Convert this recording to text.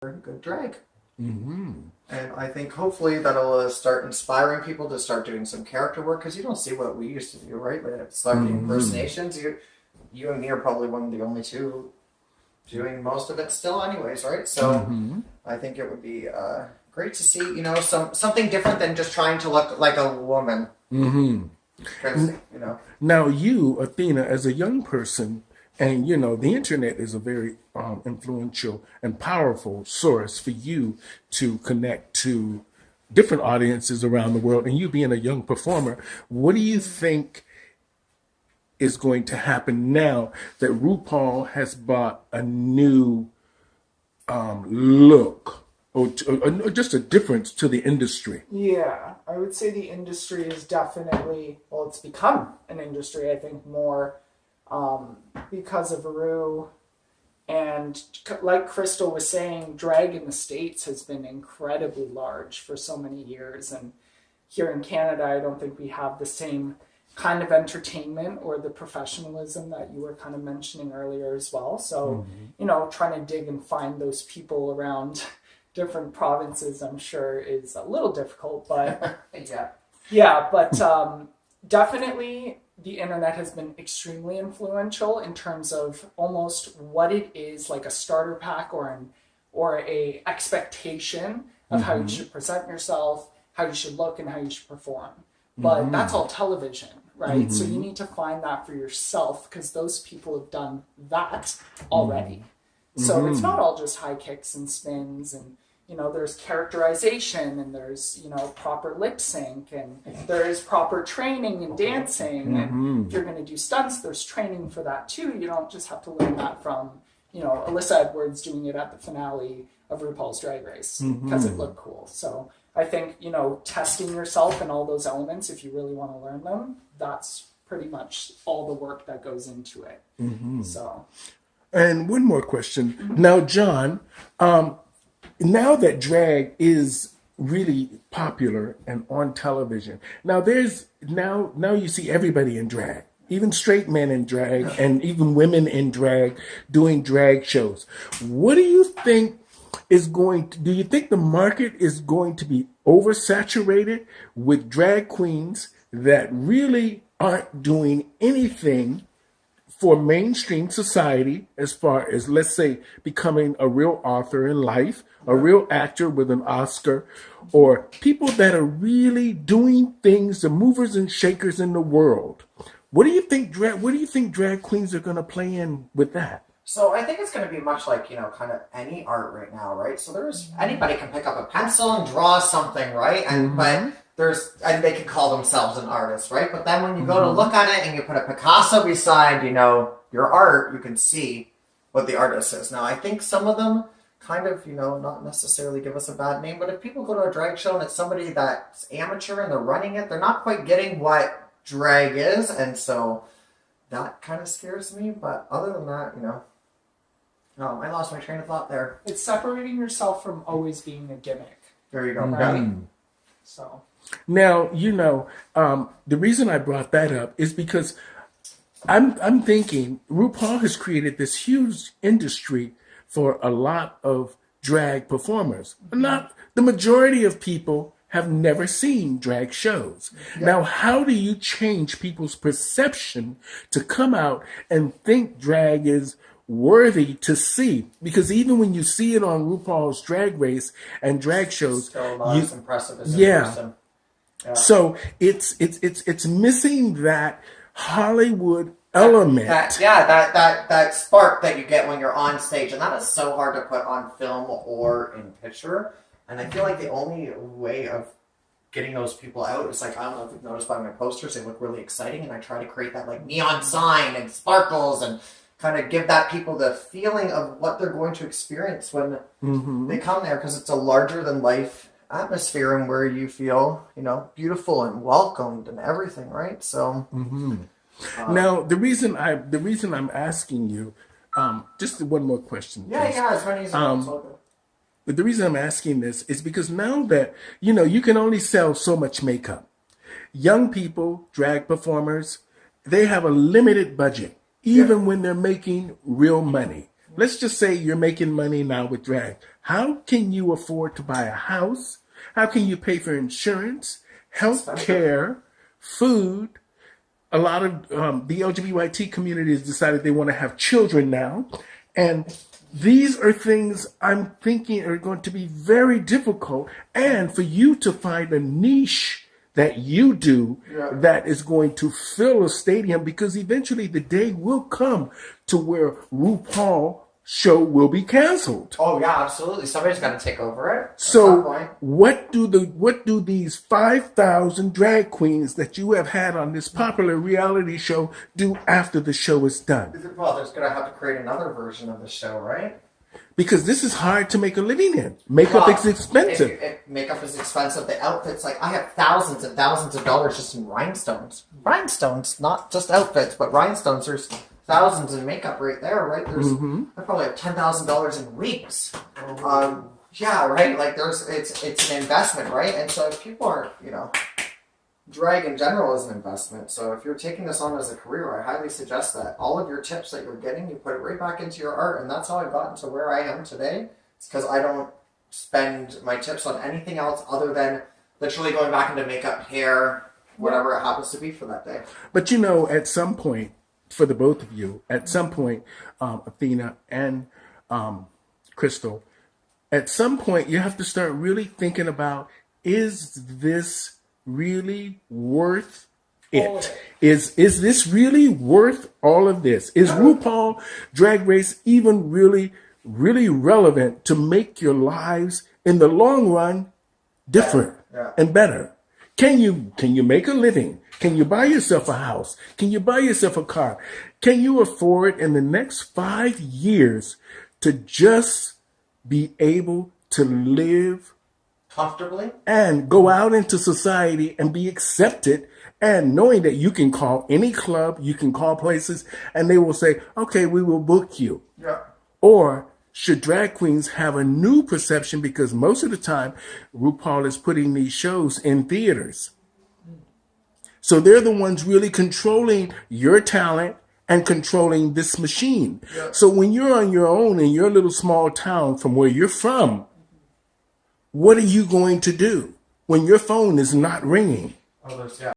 good drag. Mm-hmm. And I think hopefully that'll start inspiring people to start doing some character work because you don't see what we used to do, right? With celebrity impersonations, you and me are probably one of the only two doing most of it still, anyways, right? So I think it would be great to see, something different than just trying to look like a woman. Mm-hmm. Because, Now, you, Athena, as a young person, and the internet is a very influential and powerful source for you to connect to different audiences around the world. And you being a young performer, what do you think is going to happen now that RuPaul has brought a new look or just a difference to the industry? Yeah, I would say the industry is definitely, well, it's become an industry, I think, more because of Ru. And like Crystal was saying, drag in the States has been incredibly large for so many years. And here in Canada, I don't think we have the same kind of entertainment or the professionalism that you were kind of mentioning earlier as well. So, trying to dig and find those people around different provinces, I'm sure, is a little difficult. But but definitely the internet has been extremely influential in terms of almost what it is, like a starter pack or a expectation of how you should present yourself, how you should look, and how you should perform. But that's all television, right? So you need to find that for yourself because those people have done that already. So it's not all just high kicks and spins and there's characterization and there's, proper lip sync and there's proper training and dancing. And if you're going to do stunts, there's training for that too. You don't just have to learn that from, Alyssa Edwards doing it at the finale of RuPaul's Drag Race because it looked cool. So I think, testing yourself and all those elements, if you really want to learn them, that's pretty much all the work that goes into it. So. And one more question. Now, John, now that drag is really popular and on television, now you see everybody in drag, even straight men in drag and even women in drag doing drag shows. What do you think do you think the market is going to be oversaturated with drag queens that really aren't doing anything for mainstream society as far as, let's say, becoming a real author in life, a real actor with an Oscar, or people that are really doing things, the movers and shakers in the world? What do you think drag queens are going to play in with that? So I think it's going to be much like, kind of any art right now, right? So anybody can pick up a pencil and draw something, right? And and they can call themselves an artist, right? But then when you go to look at it and you put a Picasso beside, your art, you can see what the artist is. Now, I think some of them kind of, not necessarily give us a bad name, but if people go to a drag show and it's somebody that's amateur and they're running it, they're not quite getting what drag is. And so that kind of scares me. But other than that, I lost my train of thought there. It's separating yourself from always being a gimmick. There you go. Right? So. Now, the reason I brought that up is because I'm thinking RuPaul has created this huge industry for a lot of drag performers. Not the majority of people have never seen drag shows. Now, how do you change people's perception to come out and think drag is worthy to see? Because even when you see it on RuPaul's Drag Race and drag shows, still not as impressive as in person. Yeah. So it's missing that Hollywood element. That spark that you get when you're on stage, and that is so hard to put on film or in picture. And I feel like the only way of getting those people out is like, I don't know if you've noticed by my posters, they look really exciting, and I try to create that like neon sign and sparkles and kind of give that people the feeling of what they're going to experience when they come there, because it's a larger than life atmosphere and where you feel, beautiful and welcomed and everything, right? So now the reason I'm asking you, just one more question. As many as but the reason I'm asking this is because now that you can only sell so much makeup. Young people, drag performers, they have a limited budget, even when they're making real money. Let's just say you're making money now with drag. How can you afford to buy a house? How can you pay for insurance, health care, food? A lot of the LGBT community has decided they want to have children now. And these are things I'm thinking are going to be very difficult. And for you to find a niche that you do that is going to fill a stadium, because eventually the day will come to where RuPaul show will be canceled. Oh yeah, absolutely. Somebody's got to take over it. So what do these 5,000 drag queens that you have had on this popular reality show do after the show is done? Well, there's going to have to create another version of the show, right? Because this is hard to make a living in. Makeup is expensive. Makeup is expensive. The outfits, like, I have thousands and thousands of dollars just in rhinestones. Rhinestones, not just outfits, but rhinestones. There's thousands in makeup right there, right? There's I probably have $10,000 in wigs. Yeah, right. Like it's an investment, right? And so if people aren't, drag in general is an investment. So if you're taking this on as a career, I highly suggest that all of your tips that you're getting, you put it right back into your art. And that's how I've gotten to where I am today. It's because I don't spend my tips on anything else other than literally going back into makeup, hair, whatever it happens to be for that day. But at some point, for the both of you, at some point, Athena and Crystal, at some point you have to start really thinking about, is this really worth it? Is this really worth all of this? Is RuPaul Drag Race even really, really relevant to make your lives in the long run different and better? Can you make a living? Can you buy yourself a house? Can you buy yourself a car? Can you afford in the next 5 years to just be able to live comfortably and go out into society and be accepted, and knowing that you can call any club, you can call places, and they will say, okay, we will book you? Yeah. Or should drag queens have a new perception, because most of the time RuPaul is putting these shows in theaters? So they're the ones really controlling your talent and controlling this machine. Yeah. So when you're on your own in your little small town from where you're from, what are you going to do when your phone is not ringing?